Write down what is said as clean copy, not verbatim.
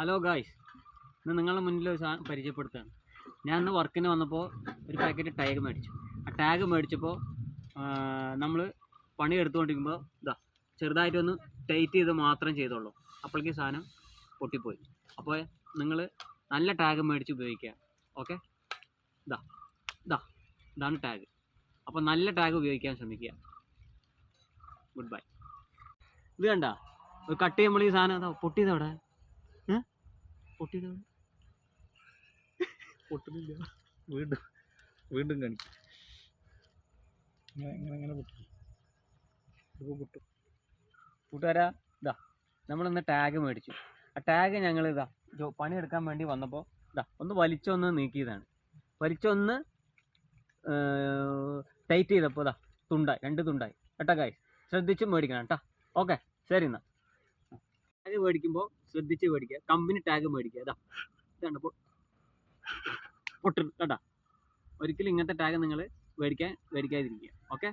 Hello guys, ഇന്ന് നിങ്ങളുടെ മുന്നിൽ ഒരു സാധനം പരിചയപ്പെടുത്തുകയാണ്. ഞാൻ ഇന്ന് വർക്കിന് വന്നപ്പോൾ ഒരു പാക്കറ്റ് ടാഗ് മേടിച്ചു. ആ ടാഗ് മേടിച്ചപ്പോൾ നമ്മൾ പണി എടുത്തുകൊണ്ടിരിക്കുമ്പോൾ ചെറുതായിട്ടൊന്ന് ടൈറ്റ് ചെയ്ത് മാത്രം ചെയ്തോളൂ. അപ്പോഴേക്കും സാധനം പൊട്ടിപ്പോയി. അപ്പോൾ നിങ്ങൾ നല്ല ടാഗ് മേടിച്ച് ഉപയോഗിക്കുക. ഓക്കെ, ഇതാണ് ടാഗ്. അപ്പോൾ നല്ല ടാഗ് ഉപയോഗിക്കാൻ ശ്രമിക്കുക. Good bye. ഇത് കണ്ട ഒരു കട്ട് ചെയ്യുമ്പോൾ ഈ സാധനം പൊട്ടിയതവിടെ പൊട്ടുന്നില്ല. വീണ്ടും വീണ്ടും കാണിക്കും. ഇങ്ങനെ പൊട്ടും. പൊട്ടും. കൂട്ടുകാരാ, നമ്മളിന്ന് ടാഗ് മേടിച്ചു. ആ ടാഗ് ഞങ്ങൾ പണിയെടുക്കാൻ വേണ്ടി വന്നപ്പോൾ ഒന്ന് വലിച്ചൊന്ന് നീക്കിയതാണ്. വലിച്ചൊന്ന് ടൈറ്റ് ചെയ്തപ്പോൾ രണ്ട് തുണ്ടായി കേട്ടോ ഗായ്സ്. ശ്രദ്ധിച്ച് മേടിക്കണം കേട്ടോ. ഓക്കെ, ശരി. എന്നാൽ ടാഗ് മേടിക്കുമ്പോൾ ശ്രദ്ധിച്ച് മേടിക്കുക. കമ്പനി ടാഗ് മേടിക്കുക. ഇതാണ് പൊട്ടും കേട്ടോ. ഒരിക്കലും ഇങ്ങനത്തെ ടാഗ് നിങ്ങൾ മേടിക്കാതിരിക്കുക. ഓക്കെ.